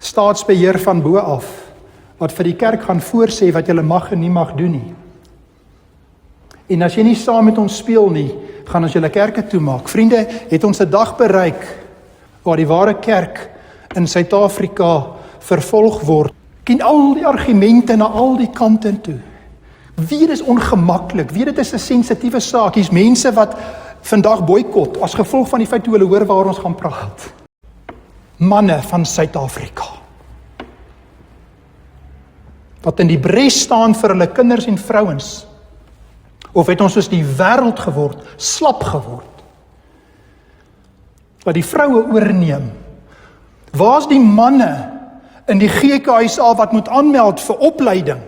staatsbeheer van bo af, wat vir die kerk gaan voorsê wat julle mag en nie mag doen nie. En as jy nie saam met ons speel nie, gaan ons julle kerke toemaak. Vriende, het ons 'n dag bereik waar die ware kerk in Suid-Afrika vervolg word. Ken al die argumente na al die kante toe. Weet is ongemaklik, weet dit is 'n sensitiewe saak. Hier's mense wat vandag boikot as gevolg van die feit hoe hulle hoor waar ons gaan praat. Manne van Suid-Afrika wat in die bres staan vir hulle kinders en vrouens. Of het ons soos die wêreld geword, slap geword? Wat die vroue oorneem. Waar's die manne in die GKSA wat moet aanmeld vir opleiding?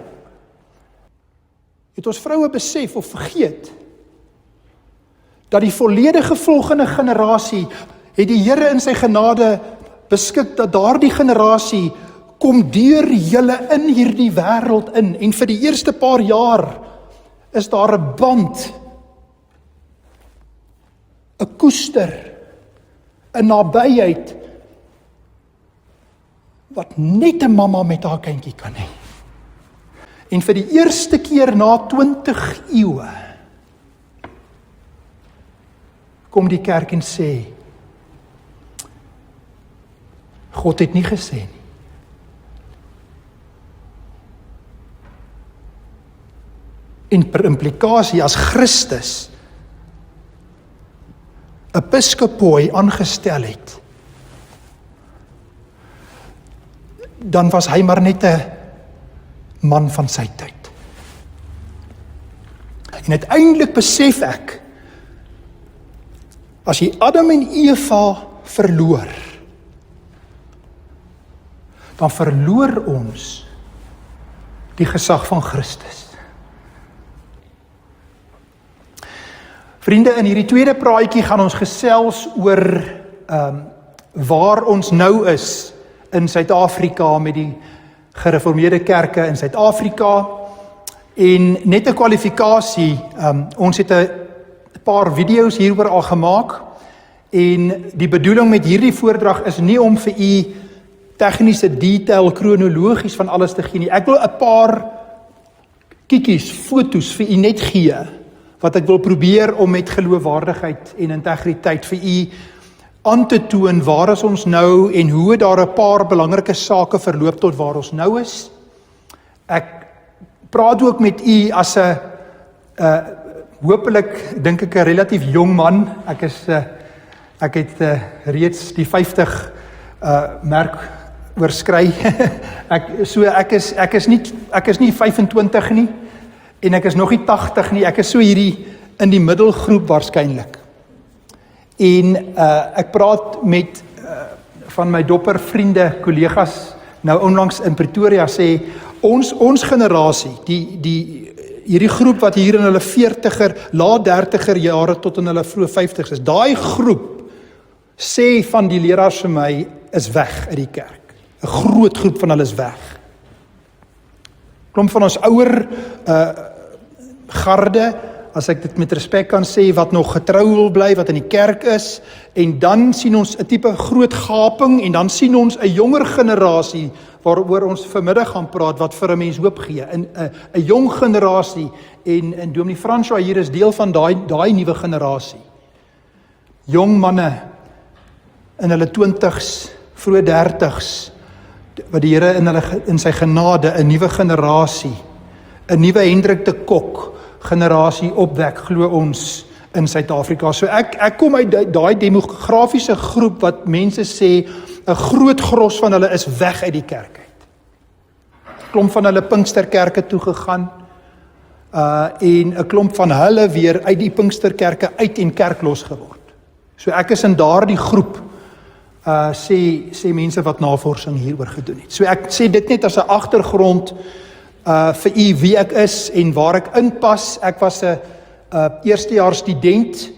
Het ons vroue besef of vergeet dat die volledige volgende generasie het die Here in sy genade beskik dat daardie generasie kom deur julle in hierdie wêreld in en vir die eerste paar jaar is daar 'n band, 'n koester, 'n nabyheid wat net 'n mamma met haar kindjie kan hê. En vir die eerste keer na 20 eeue kom die kerk en sê, God het nie gesê nie. En per implikasie as Christus 'n episkopooi aangestel het, dan was hy maar net 'n man van sy tyd. En uiteindelik besef ek, as jy Adam en Eva verloor, dan verloor ons die gesag van Christus. Vriende, in hierdie tweede praatjie gaan ons gesels oor waar ons nou is in Suid-Afrika met die gereformeerde kerke in Suid-Afrika. En net 'n kwalifikasie, ons het 'n paar video's hieroor al gemaak en die bedoeling met hierdie voordrag is nie om vir u tegniese detail kronologies van alles te gee nie. Ek wil 'n paar kiekies, foto's vir u net gee wat ek wil probeer om met geloofwaardigheid en integriteit vir u aan te toon waar is ons nou en hoe daar 'n paar belangrike sake verloop tot waar ons nou is. Ek praat ook met u as 'n hopelik dink ek 'n relatief jong man. Ek het reeds die 50 merk oorskry. Ek is nie 25 nie en ek is nog nie 80 nie. Ek is so hierdie in die middelgroep waarskynlik. En ek praat met van my dopper vriende, kollegas nou onlangs in Pretoria sê ons generasie, hierdie groep wat hier in hulle 40er, laat 30er jare tot in hulle vroeë 50s is, daai groep sê van die leraars vir my is weg uit die kerk. 'n Groot groep van hulle is weg. Klomp van ons ouer garde, as ek dit met respek kan sê, wat nog getrou wil bly, wat in die kerk is, en dan sien ons 'n tipe groot gaping, en dan sien ons 'n jonger generasie, waaroor ons vanmiddag gaan praat, wat vir 'n mens hoop gee, 'n jong generasie, en Dominee François hier is deel van daai nuwe generasie. Jong manne, in hulle 20s, vroeë 30s, wat die Here in sy genade 'n nuwe generasie, 'n nuwe Hendrik de Kok generasie opwek, glo ons in Suid-Afrika. So ek kom uit daai demografiese groep wat mense sê 'n groot gros van hulle is weg uit die kerk uit. Klomp van hulle Pinksterkerke toe gegaan en 'n klomp van hulle weer uit die Pinksterkerke uit en kerklos geword. So ek is in daardie groep sê mense wat navorsing hieroor gedoen het. So ek sê dit net as 'n agtergrond vir u wie ek is en waar ek inpas. Ek was 'n eerstejaars student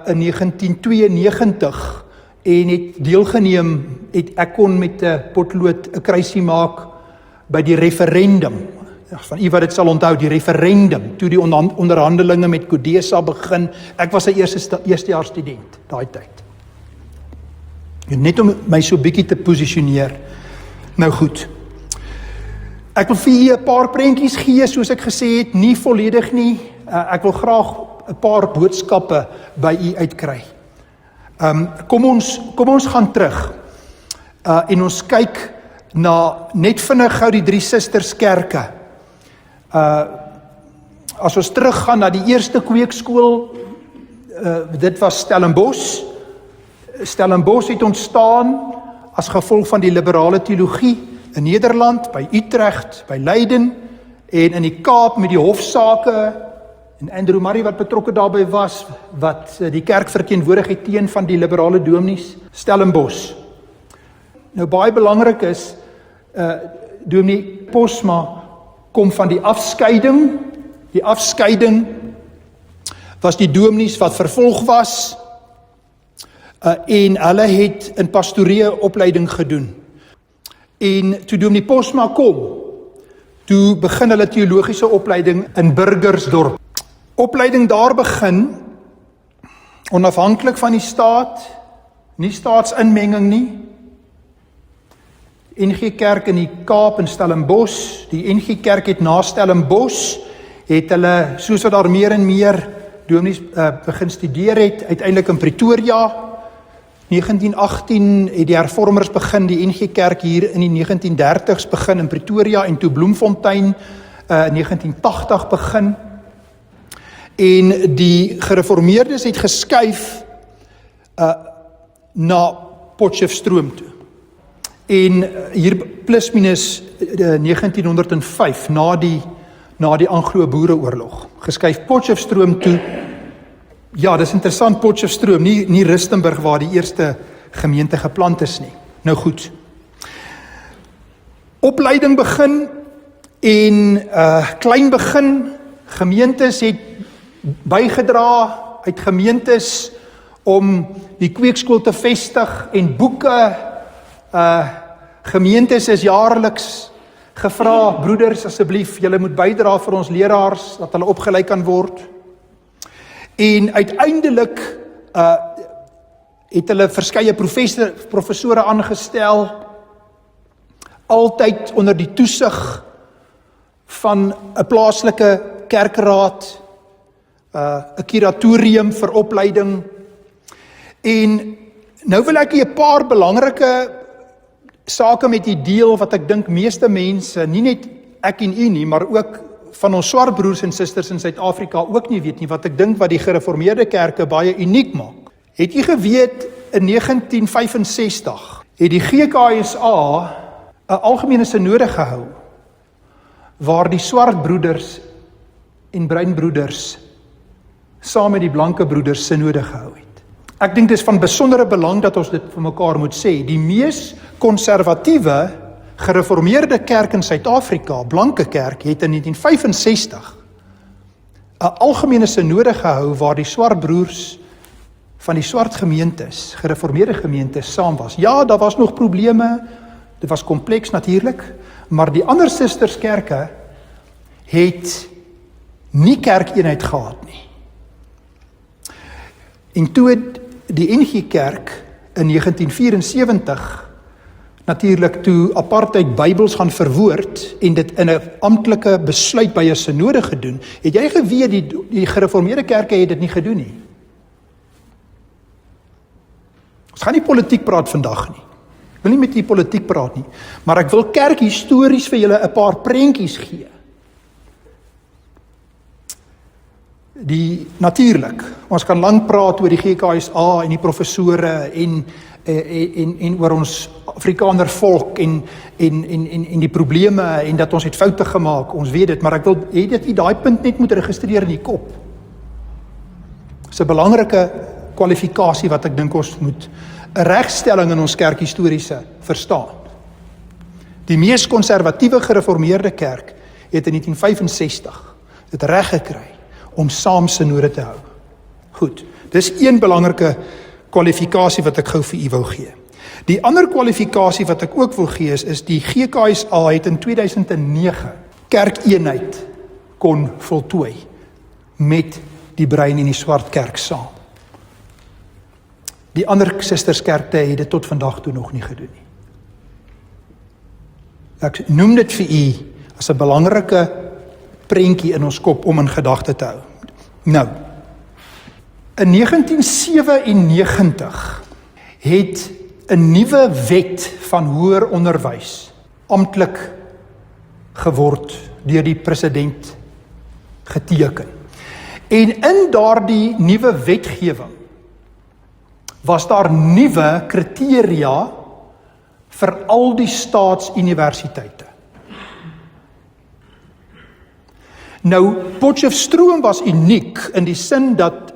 in 1992 en het deelgeneem, ek kon met 'n potlood 'n kruisie maak by die referendum. Van u wat dit sal onthou, die referendum, toe die onderhandelinge met CODESA begin. Ek was 'n eerstejaars student daai tyd. En net om my so bietjie te posisioneer. Nou goed. Ek wil vir julle 'n paar prentjies gee, soos ek gesê het, nie volledig nie. Ek wil graag 'n paar boodskappe by u uitkry. Kom ons gaan terug. En ons kyk na net vinnig gou die 3 susterskerke. As ons teruggaan na die eerste kweekskool, dit was Stellenbosch. Stellenbosch het ontstaan as gevolg van die liberale teologie in Nederland, by Utrecht, by Leiden en in die Kaap met die hofsaake en Andrew Murray wat betrokke daarbey was, wat die kerk verteenwoordig het teen van die liberale dominees, Stellenbosch. Nou baie belangrik is, dominee Posma kom van die afskeiding. Die afskeiding was die dominees wat vervolg was, en hulle het in pastoree opleiding gedoen. En toe dominee Posma kom, toe begin hulle teologiese opleiding in Burgersdorp. Opleiding daar begin, onafhanklik van die staat, nie staatsinmenging nie. NG Kerk in die Kaap en Stellenbosch, die NG Kerk het na Stellenbosch, het hulle, soos wat daar meer en meer dominees begin studeer het, uiteindelik in Pretoria, 1918 het die hervormers begin, die NG Kerk hier in die 1930s begin in Pretoria en toe Bloemfontein 1980 begin. En die gereformeerdes het geskuif na Potchefstroom toe. En hier plus minus 1905 na die Anglo-Boereoorlog geskuif Potchefstroom toe. Ja, dis interessant, Potchefstroom, nie Rustenburg waar die eerste gemeente geplant is nie. Nou goed. Opleiding begin en klein begin, gemeentes het bygedra uit gemeentes om die kweekskool te vestig en boeke, gemeentes is jaarliks gevra, broeders asseblief, julle moet bydra vir ons leraars, dat hulle opgelei kan word. En uiteindelik het hulle verskeie professore aangestel, altyd onder die toesig van 'n plaaslike kerkraad, 'n kuratorium vir opleiding. En nou wil ek 'n paar belangrike sake met u deel wat ek dink meeste mense, nie net ek en u nie, maar ook van ons swart broers en susters in Suid-Afrika ook nie weet nie, wat ek dink wat die gereformeerde kerke baie uniek maak. Het u geweet, in 1965 het die GKSA 'n algemene synode gehou, waar die swart broeders en bruin broeders saam met die blanke broeders synode gehou het. Ek dink dit is van besondere belang dat ons dit vir mekaar moet sê. Die mees konservatiewe gereformeerde kerk in Suid-Afrika, blanke kerk, het in 1965 'n algemene synode gehou waar die swart broers van die swart gemeentes, gereformeerde gemeentes saam was. Ja, daar was nog probleme, dit was kompleks natuurlik, maar die ander susterskerke het nie kerkeenheid gehad nie. En toe het die NG Kerk in 1974 natuurlik toe apartheid Bybels gaan verwoord en dit in 'n amptelike besluit by 'n synode gedoen. Het jy geweet die gereformeerde kerke het dit nie gedoen nie? Ons gaan nie politiek praat vandag nie. Ek wil nie met die politiek praat nie, maar ek wil kerkhistories vir julle 'n paar prentjies gee. Natuurlik, ons kan lank praat oor die GKSA en die professore en oor ons Afrikaner volk en die probleme en dat ons het foute gemaak, ons weet dit, maar ek wil hê dat u daai punt net moet registreer in die kop. Dis 'n belangrike kwalifikasie wat ek dink ons moet 'n regstelling in ons kerkhistoriese verstaan. Die mees konservatiewe gereformeerde kerk het in 1965 dit reg gekry om saam synode te hou. Goed, dis een belangrike kwalifikasie wat ek gou vir u wou gee. Die ander kwalifikasie wat ek ook wil gee is die GKSA het in 2009 kerkeenheid kon voltooi met die bruin en die swart kerk saam. Die ander susterskerke het dit tot vandag toe nog nie gedoen nie. Ek noem dit vir u as 'n belangrike prentjie in ons kop om in gedagte te hou. Nou, in 1997 het 'n nuwe wet van hoër onderwys amptelik geword deur die president geteken. En in daardie nuwe wetgewing was daar nuwe kriteria vir al die staatsuniversiteite. Nou, Potchefstroom was uniek in die sin dat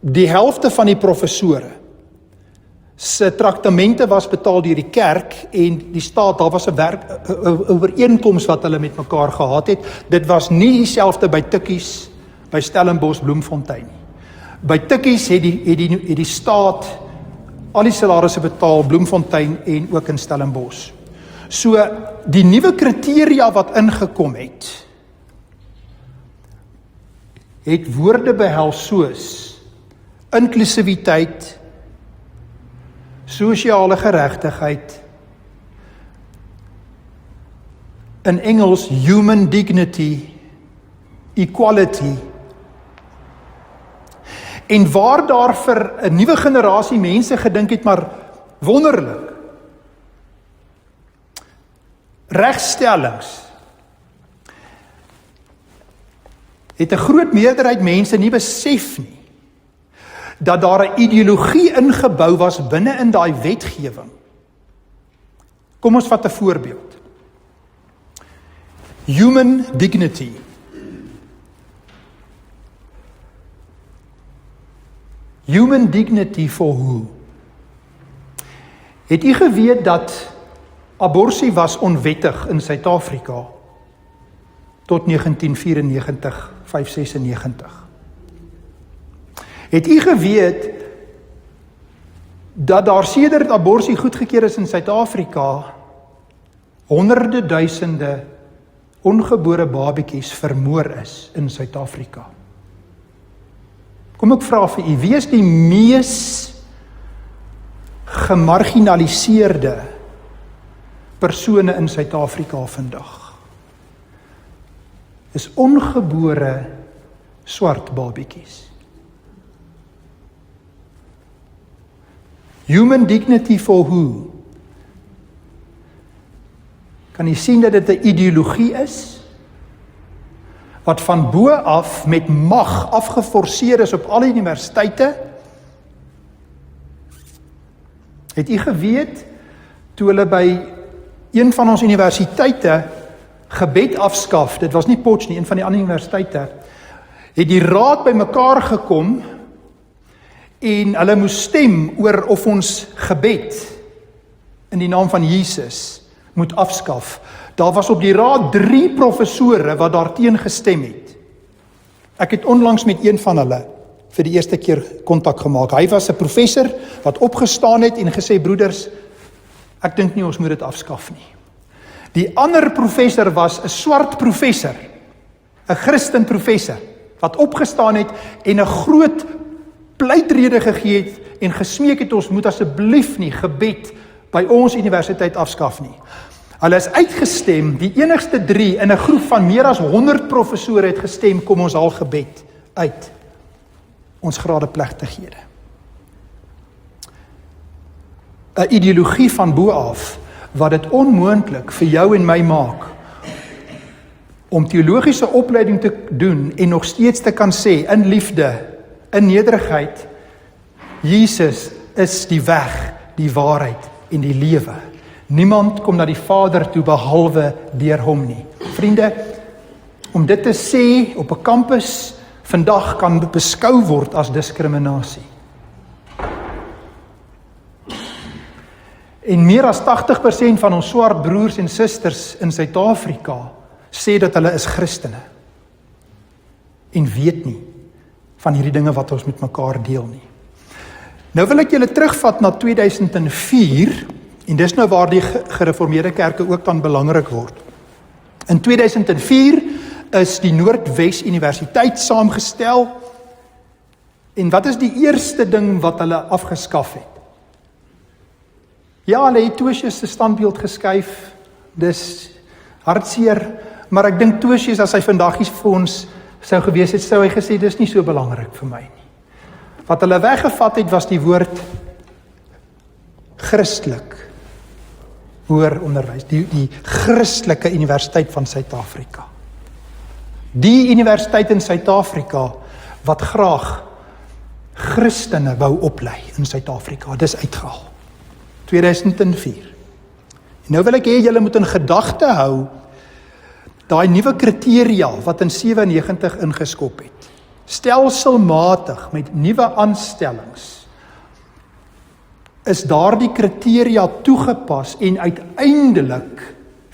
die helfte van die professore se traktamente was betaal deur die kerk en die staat. Daar was 'n ooreenkoms wat hulle met mekaar gehad het. Dit was nie dieselfde by Tikkies, by Stellenbosch, Bloemfontein nie. By Tikkies het die staat al die salarisse betaal, Bloemfontein en ook in Stellenbosch. So, die nuwe kriteria wat ingekom het woorde behels soos inklusiwiteit, sosiale geregtigheid, in Engels human dignity, equality. En waar daar vir 'n nuwe generasie mense gedink het, maar wonderlik, regstellings, het 'n groot meerderheid mense nie besef nie, dat daar 'n ideologie ingebou was binne in daai wetgewing. Kom ons vat 'n voorbeeld. Human dignity. Human dignity for who? Het u geweet dat abortus was onwettig in Suid-Afrika tot 1994, 596? Het u geweet dat daar sedert abortus goedgekeur is in Suid-Afrika, honderde duisende ongebore babatjies vermoor is in Suid-Afrika? Kom ek vra vir u, wie is die mees gemarginaliseerde persone in Suid-Afrika vandag? Is ongebore swart babatjies. Human dignity for who? Kan jy sien dat dit 'n ideologie is wat van bo af met mag afgeforceer is op alle universiteite? Het u geweet toe hulle by een van ons universiteite gebed afskaf, dit was nie Potch nie, een van die ander universiteite, het die raad by mekaar gekom en hulle moes stem oor of ons gebed in die naam van Jesus moet afskaf. Daar was op die raad 3 professore wat daarteen gestem het. Ek het onlangs met een van hulle vir die eerste keer kontak gemaak. Hy was 'n professor wat opgestaan het en gesê, broeders, ek dink nie ons moet dit afskaf nie. Die ander professor was 'n swart professor, 'n Christen professor, wat opgestaan het en 'n groot pleitrede gegee het en gesmeek het, ons moet asseblief nie gebed by ons universiteit afskaf nie. Hulle is uitgestem, die enigste 3 in 'n groep van meer as 100 professore het gestem, kom ons haal gebed uit ons gradeplegtighede. 'n Ideologie van bo af, wat dit onmoontlik vir jou en my maak, om teologiese opleiding te doen en nog steeds te kan sê, in liefde, in nederigheid, Jesus is die weg, die waarheid en die lewe. Niemand kom na die Vader toe behalwe deur hom nie. Vriende, om dit te sê op 'n kampus vandag kan beskou word as diskriminasie. En meer as 80% van ons swart broers en susters in Suid-Afrika sê dat hulle is Christene en weet nie van hierdie dinge wat ons met mekaar deel nie. Nou wil ek julle terugvat na 2004, en dis nou waar die gereformeerde kerke ook dan belangrik word. In 2004 is die Noordwes Universiteit saamgestel, en wat is die eerste ding wat hulle afgeskaf het? Ja, hulle het Tosius se standbeeld geskuif. Dis hartseer, maar ek dink Tosius, as hy vandag hier vir ons sou gewees het, sou hy gesê, dis nie so belangrik vir my nie. Wat hulle weggevat het, was die woord Christelik hoër onderwys, die Christelike Universiteit van Suid-Afrika. Die universiteit in Suid-Afrika wat graag Christene wou oplei in Suid-Afrika, dis uitgehaal. 2004. En nou wil ek hê julle moet in gedagte hou daai nuwe kriteria wat in 97 ingeskop het. Stelselmatig met nuwe aanstellings is daardie kriteria toegepas en uiteindelik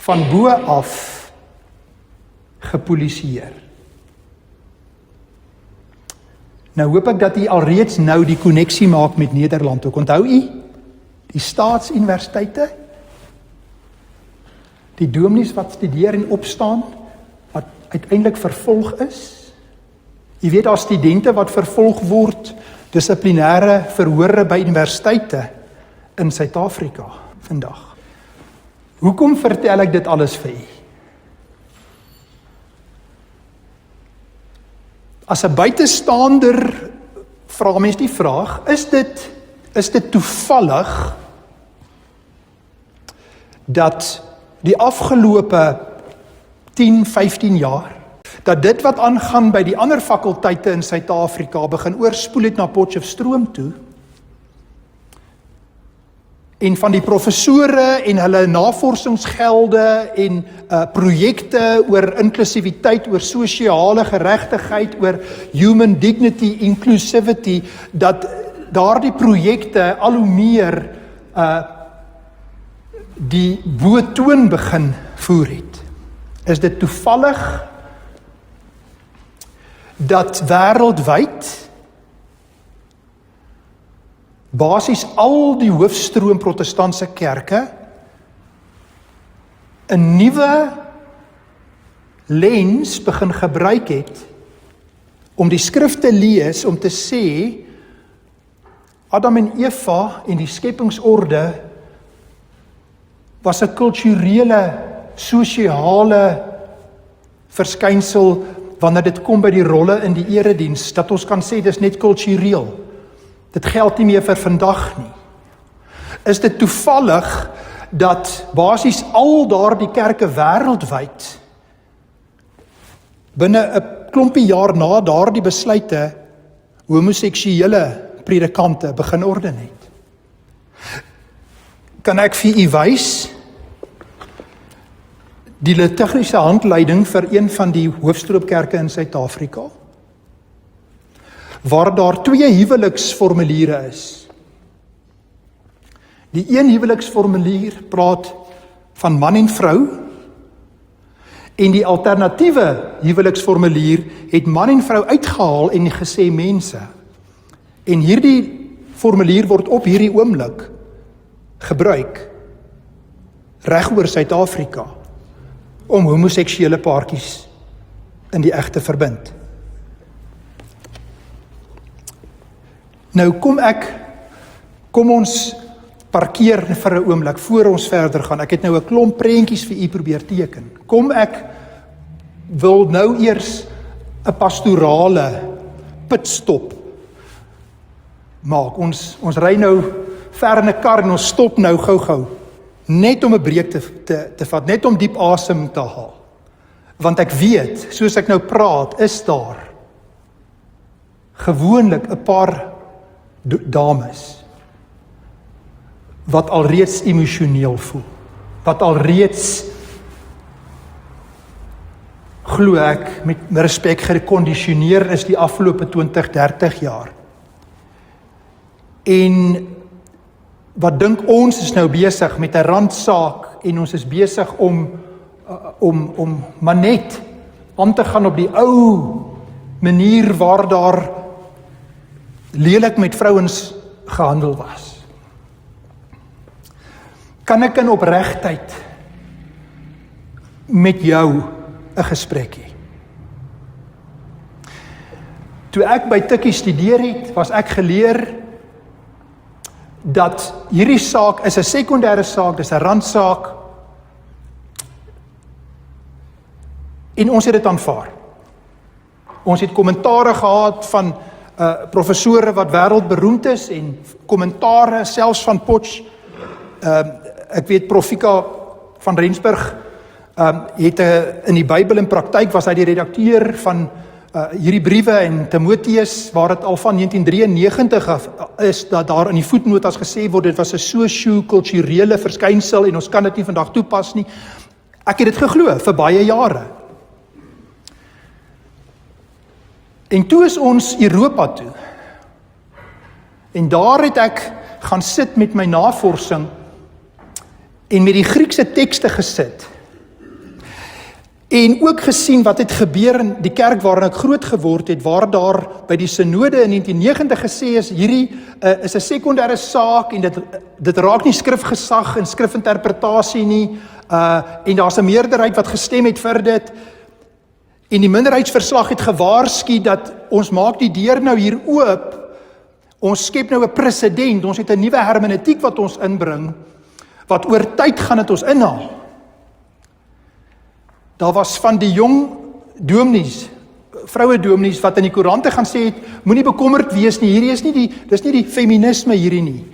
van bo af gepolisieer. Nou hoop ek dat u alreeds nou die koneksie maak met Nederland ook. Onthou u, die staatsuniversiteite, die dominees wat studeer en opstaan, wat uiteindelik vervolg is. Jy weet, daar studente wat vervolg word, dissiplinêre verhore by universiteite in Suid-Afrika vandag. Hoekom vertel ek dit alles vir u? As 'n buitestander vra mens die vraag, is dit toevallig dat die afgelope 10, 15 jaar, dat dit wat aangaan by die ander fakulteite in Suid-Afrika begin oorspoel het na Potchefstroom toe, en van die professore en hulle navorsingsgelde en projekte oor inklusiwiteit, oor sosiale geregtigheid, oor human dignity, inclusivity, dat daardie projekte al hoe meer die boetoon begin voer het. Is dit toevallig dat wêreldwyd basies al die hoofstroom protestantse kerke 'n nuwe lens begin gebruik het om die skrif te lees, om te sê Adam en Eva en die skepingsorde was 'n kulturele, sosiale verskynsel wanneer dit kom by die rolle in die erediens, dat ons kan sê dis net kultureel. Dit geld nie meer vir vandag nie. Is dit toevallig dat basies al daardie kerke wêreldwyd binne 'n klompie jaar na daardie besluite homoseksuele predikante begin orden het? Kan ek vir u wys die liturgiese handleiding vir een van die hoofstroopkerke in Suid-Afrika, waar daar 2 huweliksformuliere is. Die een huweliksformulier praat van man en vrou, en die alternatiewe huweliksformulier het man en vrou uitgehaal en gesê mense. En hierdie formulier word op hierdie oomblik gebruik regoor Suid-Afrika om homoseksuele paartjies in die eg te verbind. Nou kom ons parkeer vir 'n oomblik voor ons verder gaan. Ek het nou 'n klomp prentjies vir u probeer teken. Kom ek wil nou eers 'n pastorale pitstop maak. Ons ry nou ver in 'n kar en ons stop nou gou-gou, net om 'n breek te vat, net om diep asem te haal. Want ek weet, soos ek nou praat, is daar gewoonlik 'n paar dames wat alreeds emosioneel voel, wat alreeds, glo ek, met respek gekondisioneer is die afgelope 20, 30 jaar. En wat dink ons is nou besig met 'n randsaak en ons is besig om maar net aan te gaan op die ou manier waar daar lelik met vrouens gehandel was. Kan ek in opregtheid met jou 'n gesprek hê? Toe ek by Tikkie studeer het, was ek geleer dat hierdie saak is 'n sekondêre saak, dis 'n randsaak, en ons het dit aanvaar. Ons het kommentare gehad van professore wat wêreldberoemd is, en kommentare selfs van Potch. Ek weet Profika van Rensburg het in die Bybel in praktyk, was hy die redakteur van hierdie briewe, en Timoteus, waar dit al van 1993 is, dat daar in die voetnotas gesê word, dit was 'n sosio-kulturele verskynsel, en ons kan dit nie vandag toepas nie. Ek het dit geglo, vir baie jare. En toe is ons Europa toe. En daar het ek gaan sit met my navorsing, en met die Griekse tekste gesit. En ook gesien wat het gebeur in die kerk waarin ek groot geword het, waar daar by die synode in 1990 gesê is, hierdie is 'n sekondêre saak, en dit raak nie skrifgesag en skrifinterpretasie nie, en daar's 'n meerderheid wat gestem het vir dit, en die minderheidsverslag het gewaarsku dat ons maak die deur nou hier oop, ons skep nou 'n presedent, ons het 'n nuwe hermeneutiek wat ons inbring, wat oor tyd gaan dit ons inhaal. Daar was van die jong dominees, vroue dominees, wat in die koerante gaan sê het, moenie bekommerd wees nie, hierdie is dis nie die feminisme hierdie nie.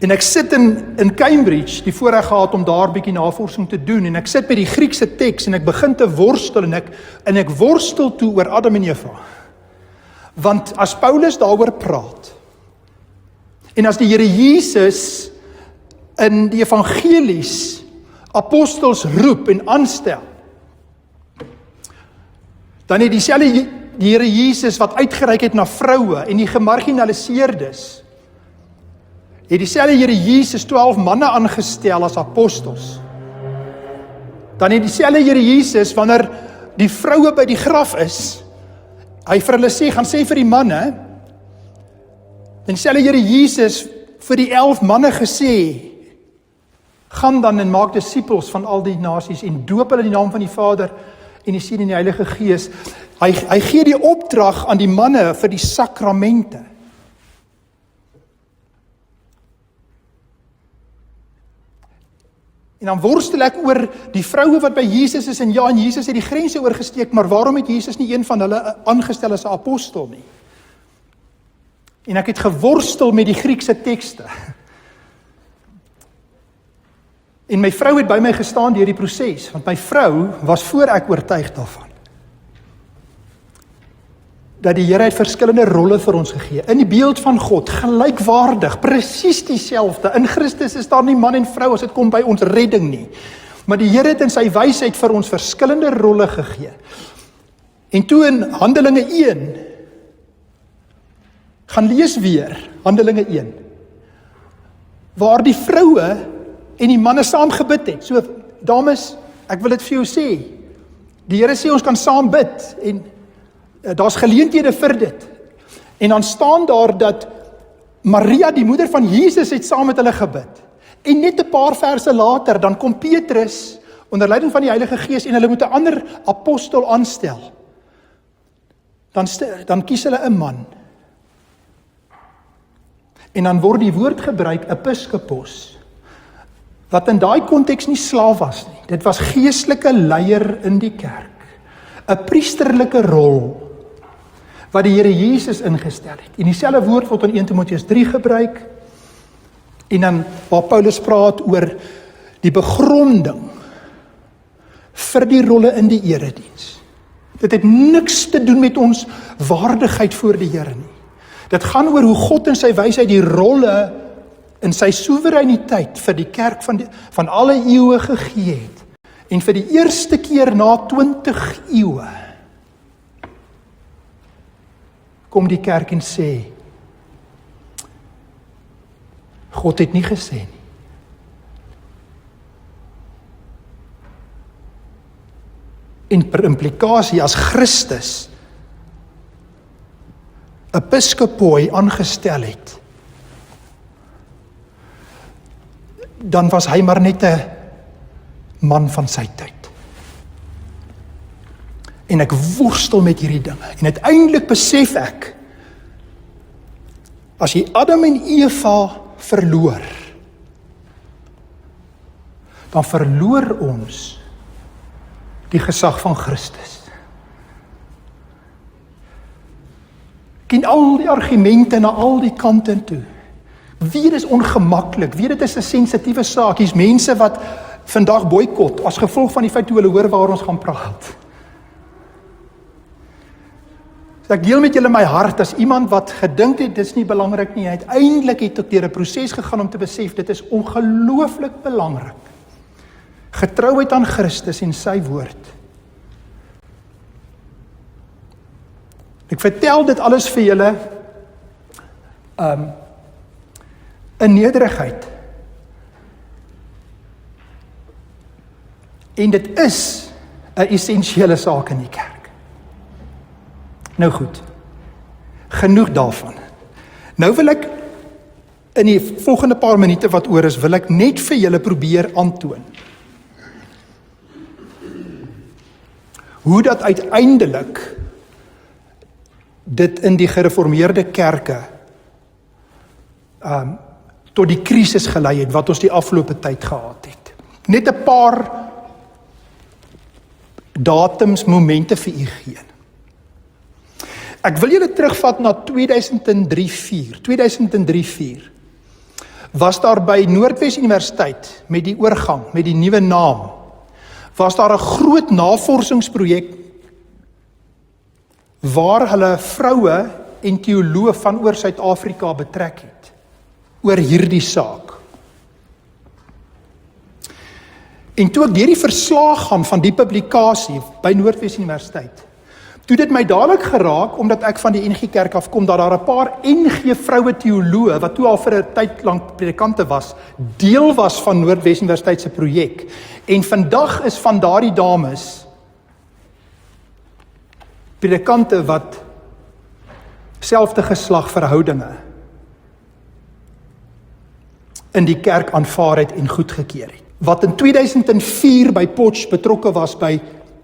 En ek sit in Cambridge, die voorreg gehad om daar bietjie navorsing te doen, en ek sit by die Griekse teks, en ek begin te worstel, en ek worstel toe oor Adam en Eva. Want as Paulus daaroor praat, en as die Here Jesus in die evangelies apostels roep en aanstel, dan het die Here Jesus wat uitgereik het na vroue en die gemarginaliseerdes, het dieselfde Here Jesus 12 manne aangestel as apostels. Dan het dieselfde Here Jesus, wanneer die vroue by die graf is, hy vir hulle sê, gaan sê vir die manne, en dieselfde Here Jesus vir die 11 manne gesê, gaan dan en maak disippels van al die nasies en doop hulle in die naam van die Vader en die Seun en die Heilige Gees. Hy gee die opdrag aan die manne vir die sakramente. En dan worstel ek oor die vroue wat by Jesus is, en Jesus het die grense oorgesteek, maar waarom het Jesus nie een van hulle aangestel as 'n apostel nie? En ek het geworstel met die Griekse tekste. En my vrou het by my gestaan deur die proses, want my vrou was voor ek oortuig daarvan, dat die Here het verskillende rolle vir ons gegee, in die beeld van God, gelykwaardig, presies dieselfde. In Christus is daar nie man en vrou as dit kom by ons redding nie, maar die Here het in sy wysheid vir ons verskillende rolle gegee. En toe in Handelinge 1, gaan lees weer, Handelinge 1, waar die vroue en die manne saam gebid het. So, dames, ek wil dit vir jou sê, die Here sê ons kan saam bid, en daar's geleenthede vir dit. En dan staan daar dat Maria, die moeder van Jesus, het saam met hulle gebid. En net 'n paar verse later, dan kom Petrus, onder leiding van die Heilige Gees, en hulle moet 'n ander apostel aanstel. Dan kies hulle 'n man. En dan word die woord gebruik, episkopos, wat in daai konteks nie slaaf was nie. Dit was geestelike leier in die kerk. 'n priesterlike rol, wat die Here Jesus ingestel het. En dieselfde woord word in 1 Timoteus 3 gebruik, en dan waar Paulus praat oor die begronding vir die rolle in die erediens. Dit het niks te doen met ons waardigheid voor die Here nie. Dit gaan oor hoe God in sy wysheid die rolle in sy soewereiniteit vir die kerk van alle eeue gegee het. En vir die eerste keer na 20 eeue kom die kerk en sê, God het nie gesê nie. En per implikasie, as Christus episkopoi aangestel het, dan was hy maar net 'n man van sy tyd. En ek worstel met hierdie dinge, en uiteindelik besef ek, As jy Adam en Eva verloor, dan verloor ons die gesag van Christus. Ken al die argumente na al die kante toe. Weet is ongemaklik, weet dit is 'n sensitiewe saak. Hier's mense wat vandag boikot as gevolg van die feit hoe hulle hoor waar ons gaan praat. So ek deel met julle my hart as iemand wat gedink het dis nie belangrik nie. Uiteindelik het ek deur 'n proses gegaan om te besef dit is ongelooflik belangrik. Getrouheid aan Christus en sy woord. Ek vertel dit alles vir julle in nederigheid. En dit is 'n essensiële saak in die kerk. Nou goed, genoeg daarvan. Nou wil ek in die volgende paar minute wat oor is, wil ek net vir julle probeer aantoon hoe dat uiteindelik dit in die gereformeerde kerke tot die krisis gelei het wat ons die afgelope tyd gehad het. Net 'n paar datums, momente vir u gee. Ek wil julle terugvat na 2003-4 was daar by Noordwes Universiteit met die oorgang, met die nuwe naam, was daar 'n groot navorsingsprojek waar hulle vroue en teoloë van oor Suid-Afrika betrek het oor hierdie saak. En toe ek deur die verslag gaan van die publikasie by Noordwes Universiteit, toe dit my dadelik geraak, omdat ek van die NG Kerk afkom, dat daar 'n paar NG vroue teoloë, wat toe al vir 'n tyd lank predikante was, deel was van Noordwes Universiteit se projek. En vandag is van daardie dames predikante wat selfde geslag verhoudinge in die kerk aanvaar het en goedgekeur het. Wat in 2004 by Potch betrokke was by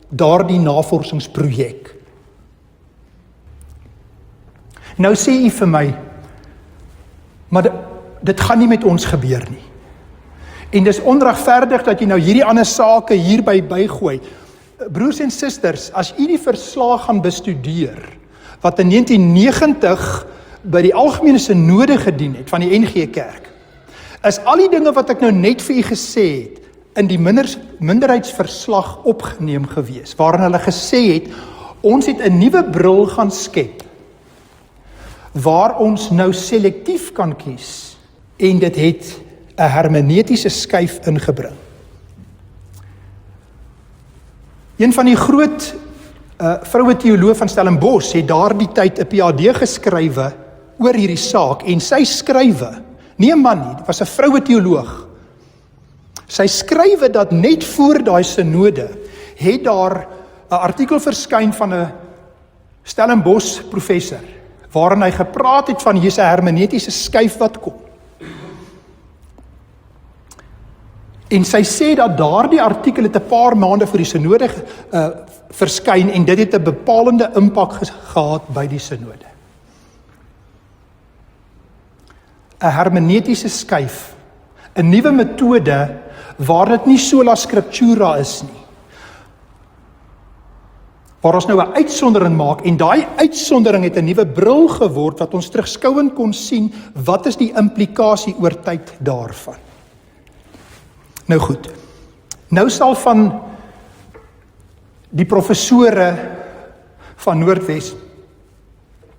daardie navorsingsprojek. Nou sê u vir my, maar dit gaan nie met ons gebeur nie. En dis onregverdig dat jy nou hierdie ander sake hierby bygooi. Broers en susters, as u die verslag gaan bestudeer, wat in 1990 by die Algemene Synode gedien het van die NG Kerk, is al die dinge wat ek nou net vir u gesê het, in die minderheidsverslag opgeneem gewees, waarin hulle gesê het, ons het 'n nuwe bril gaan skep, waar ons nou selektief kan kies, en dit het 'n hermeneutiese skuif ingebring. Een van die groot vroue teoloë van Stellenbosch het daardie tyd 'n PhD geskrywe oor hierdie saak, en sy skrywe, nie 'n man nie, dit was 'n vroue teoloog. Sy skrywe dat net voor daai synode het daar 'n artikel verskyn van 'n Stellenbosch professor, waarin hy gepraat het van hier's 'n hermeneutiese skuif wat kom. En sy sê dat daardie artikel het 'n paar maande voor die synode verskyn, en dit het 'n bepalende impak gehad by die synode. 'n Hermeneutiese skuif, 'n nuwe metode waar dit nie sola scriptura is nie. Waar ons nou 'n uitsondering maak, en daai uitsondering het 'n nuwe bril geword wat ons terugskouend kon sien, wat is die implikasie oor tyd daarvan. Nou goed, nou sal van die professore van Noordwes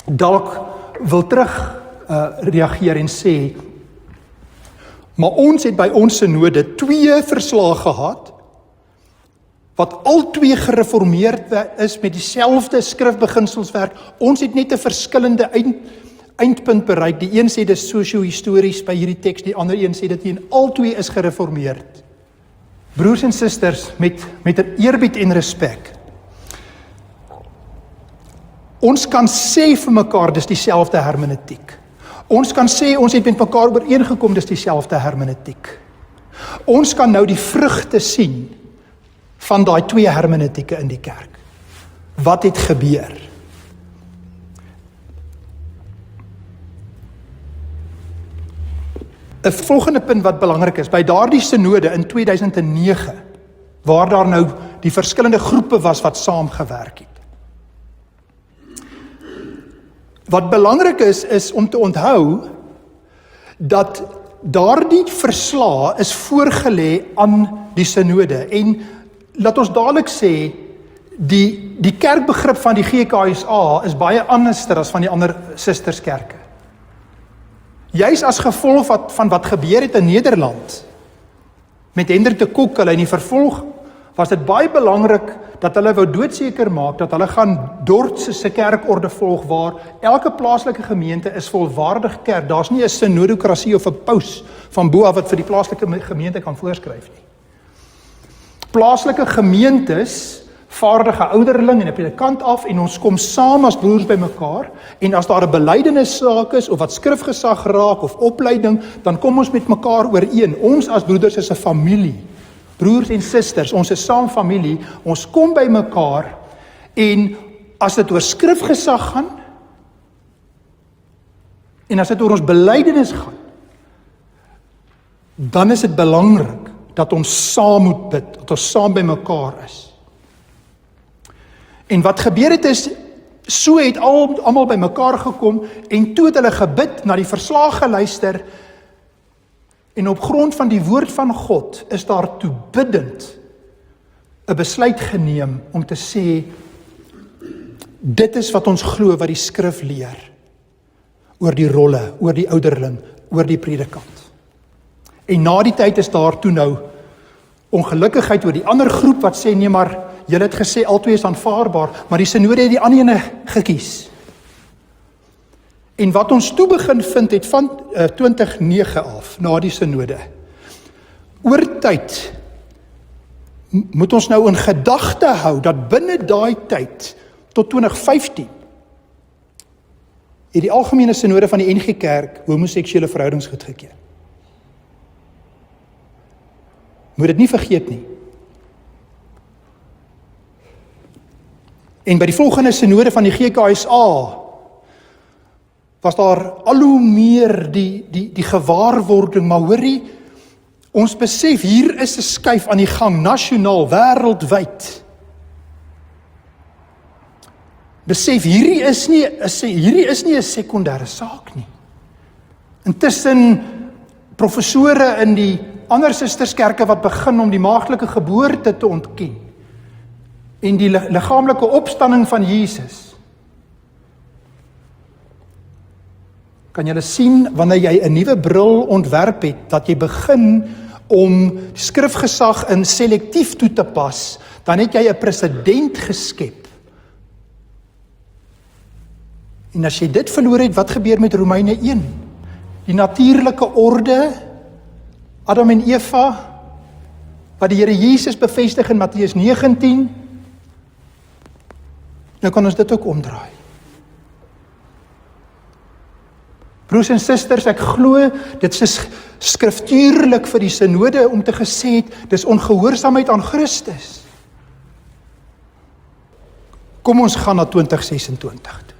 dalk wil terug reageer en sê, maar ons het by ons synode 2 verslae gehad, wat al 2 gereformeerd is met dieselfde skrifbeginselswerk. Ons het net 'n verskillende eindpunt bereik. Die een sê dit is sosio-histories by hierdie teks, die ander een sê dit nie, en al 2 is gereformeerd. Broers en susters, met 'n eerbied en respek. Ons kan sê vir mekaar dis dieselfde hermeneutiek. Ons kan sê ons het met mekaar ooreengekom dis dieselfde hermeneutiek. Ons kan nou die vrugte sien van daai 2 hermeneutieke in die kerk. Wat het gebeur? 'n volgende punt wat belangrik is, by daardie synode in 2009, waar daar nou die verskillende groepe was wat saamgewerk het. Wat belangrik is om te onthou, dat daardie verslae is voorgelê aan die synode, en laat ons dadelik sê, die kerkbegrip van die GKSA is baie anderster as van die ander sisterskerke. Juis as gevolg van wat gebeur het in Nederland, met Hendrik de Kok, hulle in die vervolg, was dit baie belangrik dat hulle wou doodseker maak, dat hulle gaan Dordtse se kerkorde volg, waar elke plaaslike gemeente is volwaardig kerk. Daar's nie 'n synodokrasie of 'n paus van bo af wat vir die plaaslike gemeente kan voorskryf nie. Plaaslike gemeentes vaardige ouderling en 'n predikant af, en ons kom saam as broers by mekaar, en as daar 'n belydenissaak is, of wat skrifgesag raak, of opleiding, dan kom ons met mekaar ooreen. Ons as broeders is 'n familie, broers en susters, ons is saam familie, ons kom by mekaar, en as dit oor skrifgesag gaan, en as dit oor ons belydenis gaan, dan is dit belangrik dat ons saam moet bid, dat ons saam by mekaar is. En wat gebeur het is, so het almal by mekaar gekom, en toe het hulle gebid, na die verslag geluister, en op grond van die woord van God, is daar toe biddend 'n besluit geneem, om te sê, dit is wat ons glo, wat die skrif leer, oor die rolle, oor die ouderling, oor die predikant. En na die tyd is daar toe nou ongelukkigheid oor die ander groep wat sê, nee maar, julle het gesê, albei is aanvaarbaar, maar die synode het die ander ene gekies. En wat ons toe begin vind het van 2009 af, na die synode, oor tyd, moet ons nou in gedagte hou, dat binne daai tyd, tot 2015, het die algemene synode van die NG Kerk homoseksuele verhoudings goedgekeur. Moet dit nie vergeet nie. En by die volgende synode van die GKSA, was daar al hoe meer die gewaarwording, maar hoorie, ons besef, hier is 'n skuif aan die gang, nasionaal, wêreldwyd. Besef, hierdie is nie 'n sekondêre saak nie. Intussen, professore in die ander sisterskerke wat begin om die maagdelike geboorte te ontken, en die liggaamlike opstanding van Jesus. Kan julle sien, wanneer jy 'n nuwe bril ontwerp het, dat jy begin om skrifgesag in selektief toe te pas, dan het jy 'n presedent geskep. En as jy dit verloor het, wat gebeur met Romeine 1? Die natuurlike orde, Adam en Eva, wat die Here Jesus bevestig in Matteus 19, nou kan ons dit ook omdraai. Broers en susters, ek glo, dit is skriftuurlik vir die synode om te gesê het, dis ongehoorsaamheid aan Christus. Kom ons gaan na 2026 toe.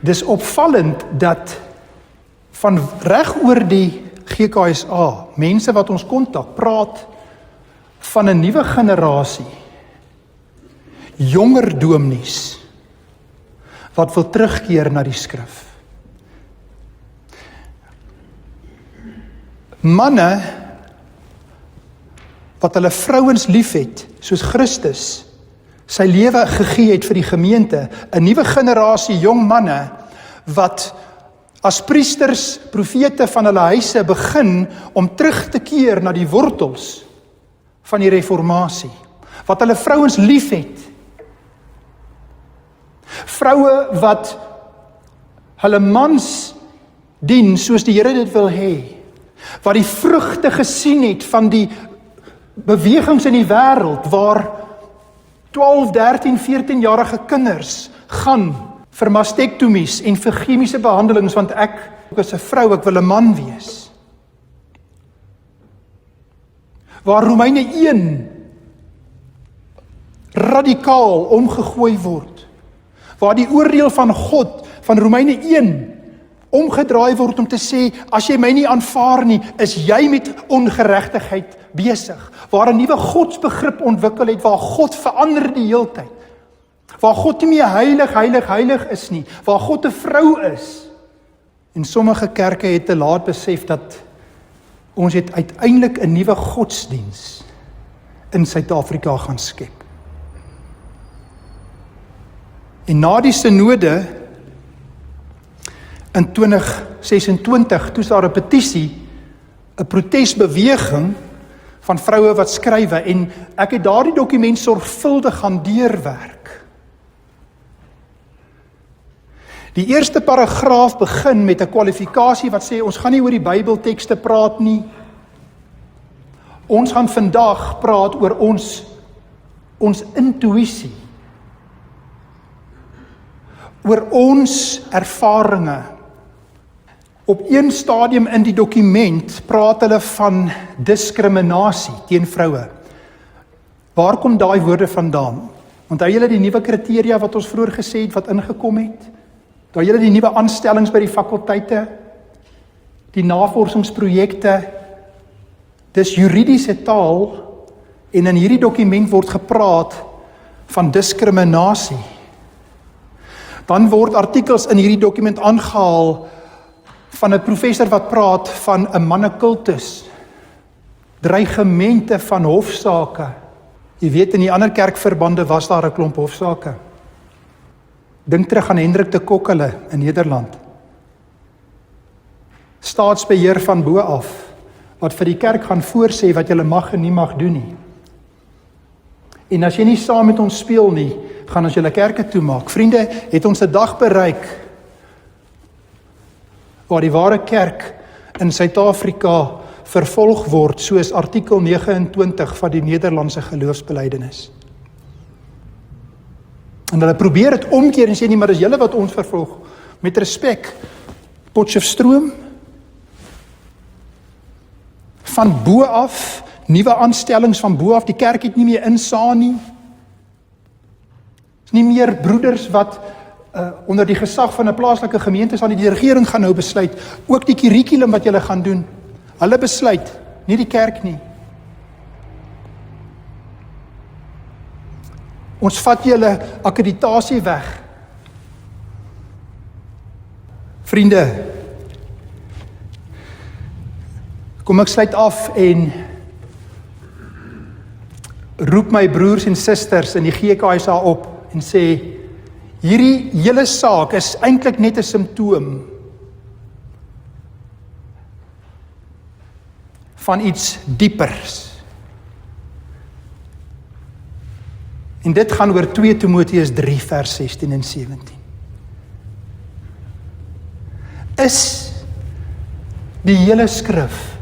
Dis opvallend dat van reg oor die GKSA, mense wat ons kontak, praat van 'n nuwe generasie, jonger dominees, wat wil terugkeer na die skrif. Manne, wat hulle vrouens liefhet, soos Christus, sy lewe gegee het vir die gemeente, 'n nuwe generasie jong manne, wat as priesters, profete van hulle huise begin om terug te keer na die wortels van die reformatie, wat hulle vrouens liefhet, vroue wat hulle mans dien soos die Here dit wil hê, wat die vrugte gesien het van die bewegings in die wêreld, waar 12, 13, 14-jarige kinders gaan vir mastektomies en vir chemiese behandelings, want ek is 'n vrou, ek wil 'n man wees. Waar Romeine 1 radikaal omgegooi word, waar die oordeel van God, van Romeine 1, omgedraai word om te sê, as jy my nie aanvaar nie, is jy met ongeregtigheid besig. Waar 'n nuwe godsbegrip ontwikkel het, waar God verander die heeltyd. Waar God nie meer heilig is nie, waar God 'n vrou is. En sommige kerke het te laat besef dat ons het uiteindelik 'n nuwe godsdiens in Suid-Afrika gaan skep. En na die synode in 2026, toe is daar 'n petisie, 'n protesbeweging van vroue wat skrywe, en ek het daardie dokument sorgvuldig gaan deurwerk. Die eerste paragraaf begin met 'n kwalifikasie wat sê, ons gaan nie oor die Bybeltekste praat nie. Ons gaan vandag praat oor ons intuïsie. Oor ons ervarings. Op een stadium in die dokument praat hulle van diskriminasie teen vroue. Waar kom daai woorde vandaan? Onthou julle die nuwe kriteria wat ons vroeër gesê het wat ingekom het? Onthou julle die nuwe aanstellings by die fakulteite? Die navorsingsprojekte? Dis juridiese taal, en in hierdie dokument word gepraat van diskriminasie. Dan word artikels in hierdie dokument aangehaal van 'n professor wat praat van 'n mannekultus, dreigemente van hofsaake. Jy weet, in die ander kerkverbande was daar 'n klomp hofsaake. Dink terug aan Hendrik de Kokkele in Nederland. Staatsbeheer van bo af, wat vir die kerk gaan voorsê wat julle mag en nie mag doen nie. En as jy nie saam met ons speel nie, gaan ons julle kerke toemaak. Vriende, het ons 'n dag bereik waar die ware kerk in Suid-Afrika vervolg word, soos artikel 29 van die Nederlandse geloofsbelijdenis. En hulle probeer dit omkeer en sê nie, maar dis julle wat ons vervolg. Met respek, Potchefstroom, van bo af, nuwe aanstellings van bo af, die kerk het nie meer insaam nie. Is nie meer broeders wat onder die gesag van 'n plaaslike gemeente sal die regering gaan nou besluit, ook die kurrikulum wat julle gaan doen. Hulle besluit, nie die kerk nie. Ons vat julle akkreditasie weg. Vriende, kom ek sluit af en roep my broers en susters in die GKSA op en sê, hierdie hele saak is eintlik net 'n simptoom van iets diepers. En dit gaan oor 2 Timoteus 3 vers 16 en 17. Is die hele skrif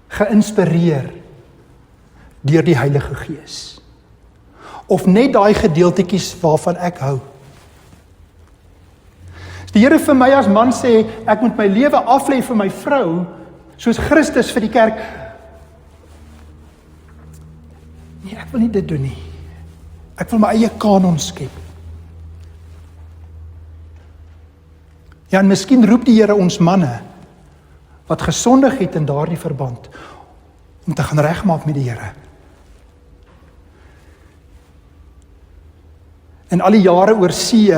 geïnspireer deur die Heilige Gees? Of net daai gedeeltetjies waarvan ek hou? As die Here vir my as man sê, ek moet my lewe aflê vir my vrou, soos Christus vir die kerk, nee, ek wil nie dit doen nie. Ek wil my eie kanon skep. Ja, en miskien roep die Here ons manne, wat gesondig het in daardie verband, om te gaan regmaak met die Here. In al die jare oor see,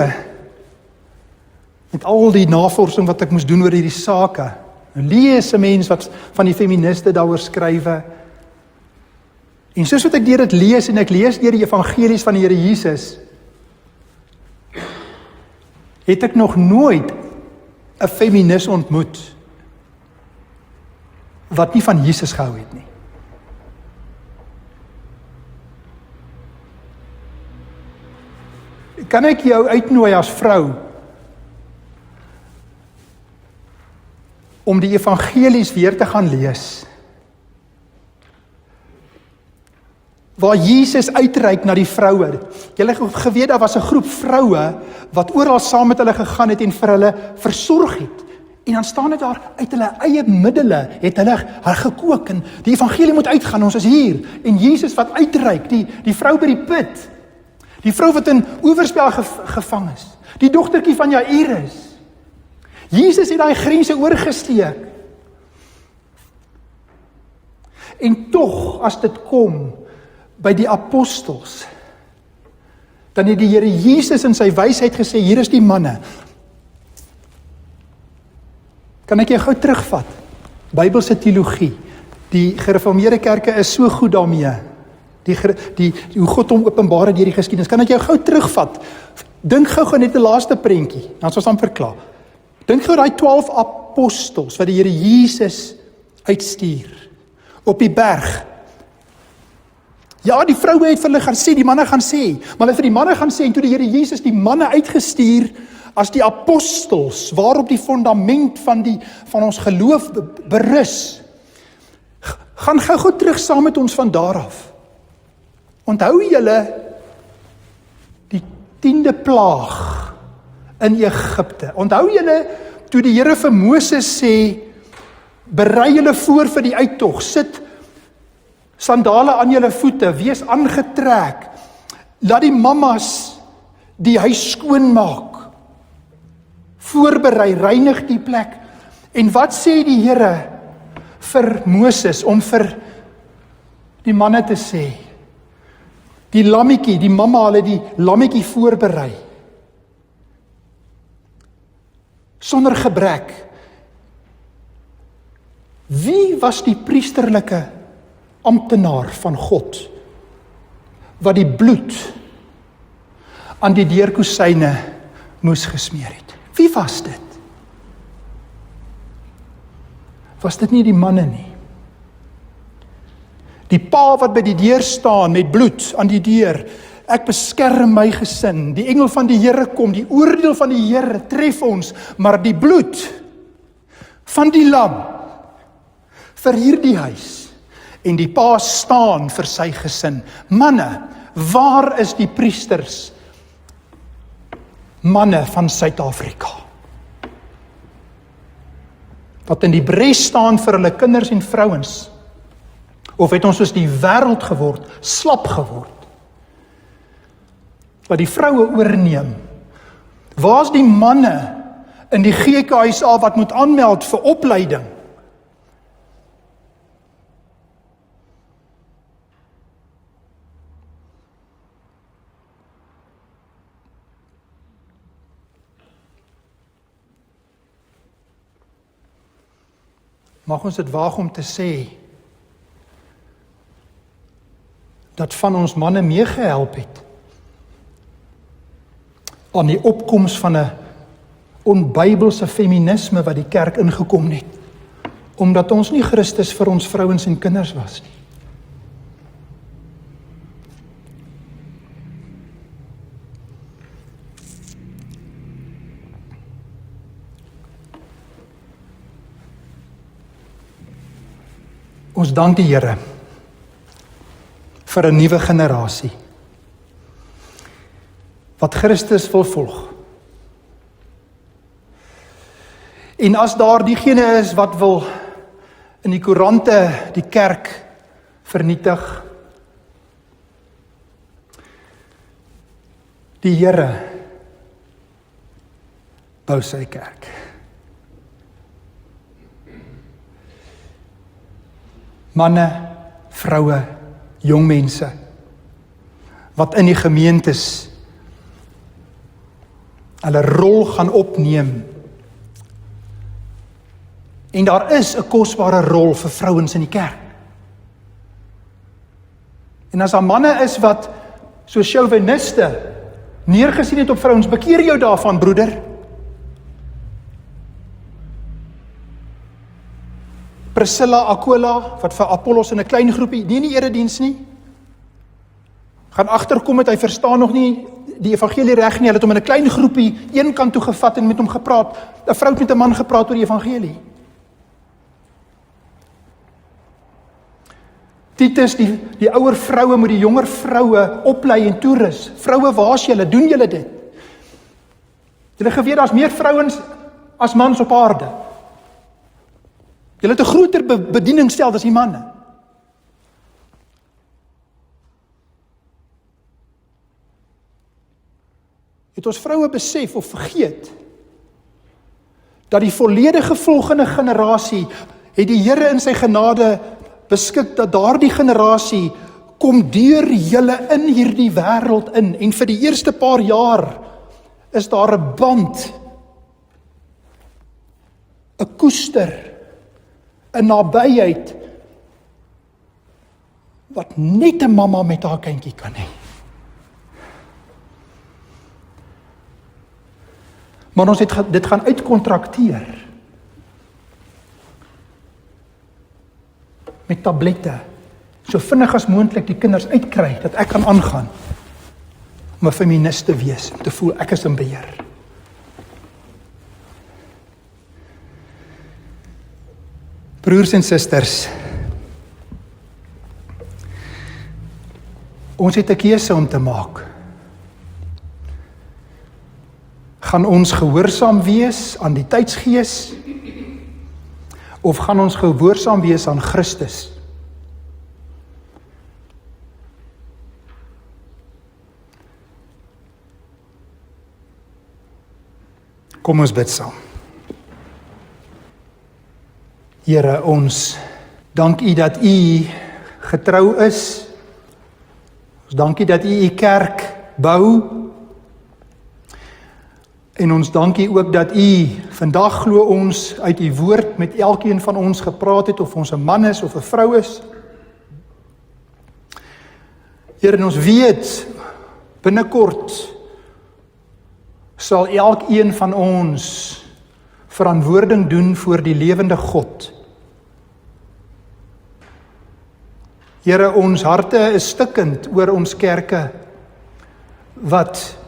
met al die navorsing wat ek moes doen oor hierdie sake, lees 'n mens wat van die feministe daaroor skrywe, en soos wat ek deur dit lees, en ek lees deur die evangelies van die Here Jesus, het ek nog nooit 'n feminis ontmoet, wat nie van Jesus gehou het nie. Kan ek jou uitnooi as vrou om die evangelies weer te gaan lees? Waar Jesus uitreik na die vroue. Julle geweet, daar was 'n groep vroue wat oral saam met hulle gegaan het en vir hulle versorg het. En dan staan dit daar, uit hulle eie middele het hulle gekook en die evangelie moet uitgaan, ons is hier. En Jesus wat uitreik, die vrou by die put, die vrou wat in owerspel gevang is, die dogtertjie van Jairus, Jesus het daai grense oorgesteek. En tog, as dit kom by die apostels, dan het die Here Jesus in sy wysheid gesê, hier is die manne. Kan ek jou gou terugvat? Bybelse teologie. Die gereformeerde kerke is so goed daarmee. Hoe God hom openbaar deur die geskiedenis. Kan ek jou gou terugvat? Dink gou net 'n laaste prentjie, dan sal ons dan verklaar. Dink gou daai 12 apostels wat die Here Jesus uitstuur op die berg. Ja, die vroue het vir hulle gaan sê, die manne gaan sê, maar hulle het vir die manne gaan sê, en toe die Here Jesus die manne uitgestuur as die apostels, waarop die fondament van ons geloof berus. Gaan gou terug saam met ons van daar af. Onthou julle die 10de plaag in Egipte? Onthou julle toe die Here vir Moses sê, berei julle voor vir die uittog, sit sandale aan julle voete, wees aangetrek, laat die mammas die huis skoon maak, voorberei, reinig die plek. En wat sê die Here vir Moses om vir die manne te sê? Die lammetjie, die mamma, hulle die lammetjie voorberei. Sonder gebrek. Wie was die priesterlike amptenaar van God wat die bloed aan die deurkosyne moes gesmeer het? Wie was dit? Was dit nie die manne nie? Die pa wat by die deur staan met bloed aan die deur. Ek beskerm my gesin. Die engel van die Here kom, die oordeel van die Here tref ons, maar die bloed van die lam vir hierdie huis. En die pa staan vir sy gesin. Manne, waar is die priesters? Manne van Suid-Afrika. Wat in die bres staan vir hulle kinders en vrouens. Of het ons soos die wêreld geword, slap geword? Wat die vroue oorneem. Waar's die manne in die GKSA wat moet aanmeld vir opleiding? Mag ons dit waag om te sê dat van ons manne meegehelp het aan die opkoms van 'n onbybelse feminisme wat die kerk ingekom het, omdat ons nie Christus vir ons vrouens en kinders was nie. Ons dank die Here vir 'n nuwe generasie wat Christus wil volg. En as daar diegene is wat wil in die koerante die kerk vernietig, die Here bou sy kerk. Manne, vroue, jong mense, wat in die gemeentes hulle rol gaan opneem. En daar is 'n kosbare rol vir vrouens in die kerk. En as daar manne is wat so chauviniste neergesien het op vrouens, bekeer jou daarvan, broeder. Priscilla, Aquila, wat vir Apollos in 'n klein groepie, nie erediens nie, gaan agterkom het, hy verstaan nog nie die evangelie reg nie, hulle het hom in 'n klein groepie een kant toe gevat en met hom gepraat, 'n vrou het met 'n man gepraat oor die evangelie. Titus, die ouer vroue moet die jonger vroue oplei en toerus. Vroue, waar's julle? Doen julle dit? Julle geweet daar's meer vrouens as mans op aarde. Julle het 'n groter bedieningsstel as die manne. Het ons vroue besef of vergeet dat die volledige volgende generasie, het die Here in sy genade beskik, dat daardie generasie kom deur julle in hierdie wêreld in, en vir die eerste paar jaar is daar 'n band, 'n koester, 'n nabyheid, wat net 'n mamma met haar kindjie kan hê. Maar ons het dit gaan uitkontrakteer met tablette, so vinnig as moontlik die kinders uitkry, dat ek kan aangaan om 'n feminist te wees, om te voel ek is in beheer. Broers en susters, ons het 'n keuse om te maak. Gaan ons gehoorsaam wees aan die tydsgees, of gaan ons gehoorsaam wees aan Christus? Kom ons bid saam. Here, ons dank U dat U getrou is. Ons dank U dat U kerk bou. En ons dank U ook dat U vandag, glo ons, uit U woord met elkeen van ons gepraat het, of ons 'n man is of 'n vrou is. Here, en ons weet, binnekort sal elkeen van ons verantwoording doen voor die lewende God. Here, ons harte is stikkend oor ons kerke, wat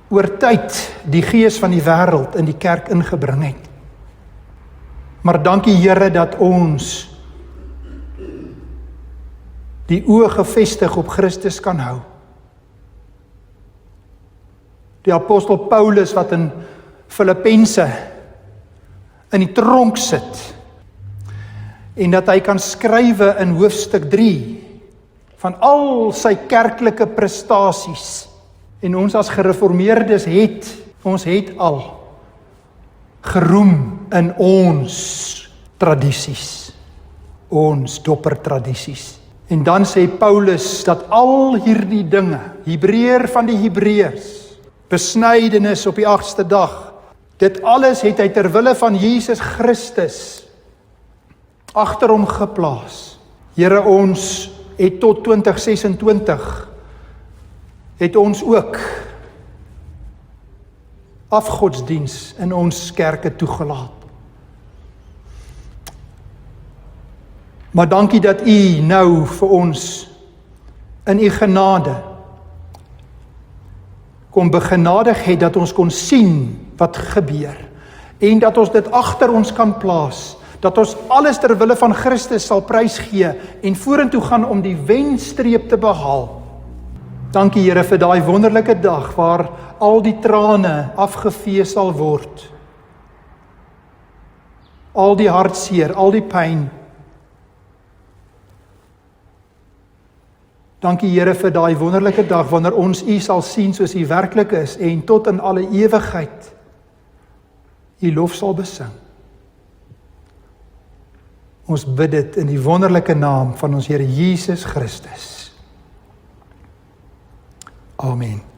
oor tyd die gees van die wêreld in die kerk ingebring het. Maar dankie Here dat ons die oë gefestig op Christus kan hou. Die apostel Paulus wat in Filippense in die tronk sit, en dat hy kan skrywe in hoofstuk 3 van al sy kerklike prestasies. En ons as gereformeerdes het al geroem in ons tradisies, ons doppertradisies. En dan sê Paulus dat al hierdie dinge, Hebreër van die Hebreërs, besnydenis op die 8ste dag, dit alles het hy ter wille van Jesus Christus agter hom geplaas. Here, ons het tot 2026 het ons ook afgodsdiens in ons kerke toegelaat. Maar dankie dat U nou vir ons in U genade kom begenadig het, dat ons kon sien wat gebeur, en dat ons dit agter ons kan plaas, dat ons alles ter wille van Christus sal prysgee en vorentoe gaan om die wenstreep te behaal. Dankie Here vir daai wonderlike dag waar al die trane afgevee sal word. Al die hartseer, al die pyn. Dankie Here vir daai wonderlike dag wanneer ons U sal sien soos U werklik is en tot in alle ewigheid U lof sal besing. Ons bid dit in die wonderlike naam van ons Here Jesus Christus. Amen.